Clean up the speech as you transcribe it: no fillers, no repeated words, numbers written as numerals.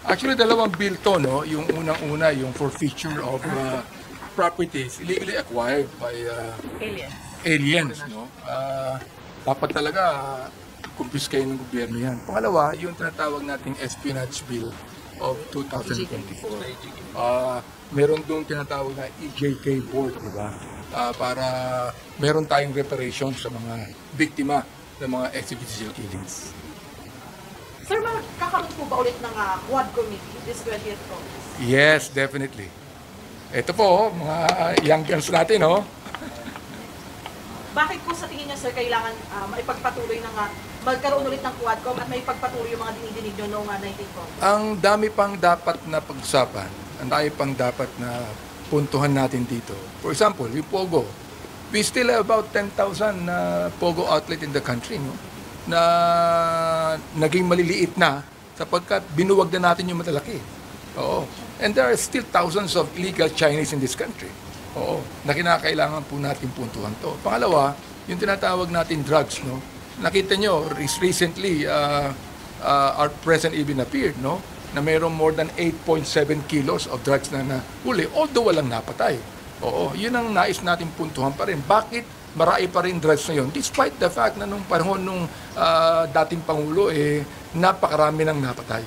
Actually, dalawang bill to, no? Yung unang-una, yung forfeiture of properties illegally acquired by aliens, no? Dapat talaga kumpiskahin ng gobyerno yan. Pangalawa, yung tinatawag nating espionage bill of 2024. Meron doon tinatawag na EJK board, di ba? Para meron tayong reparation sa mga biktima ng mga extrajudicial killings. Sir, kakaroon po ba ulit ng Quad Committee this 20th Congress? Yes, definitely. Ito po, mga young guns natin, no? Bakit po sa tingin niyo, sir, kailangan maipagpatuloy ng magkaroon ulit ng Quadcom at maipagpatuloy yung mga dinidinig nyo noong 19 Congress? Ang dami pang dapat na pag-usapan, ang dami pang dapat na puntuhan natin dito. For example, yung Pogo. We still have about 10,000 na Pogo outlet in the country, no? Na naging maliliit na sapagkat binuwag na natin yung malalaki. Oo. And there are still thousands of illegal Chinese in this country. Oo. Na kinakailangan po natin puntuhan to. Pangalawa, yung tinatawag natin drugs, no? Nakita nyo, recently, our president even appeared, no? Na mayroong more than 8.7 kilos of drugs na nahuli, although walang napatay. Oo. Yun ang nais natin puntuhan pa rin. Bakit marami pa rin drugs na yun? Despite the fact na nung panahon nung dating Pangulo, napakarami nang napatay.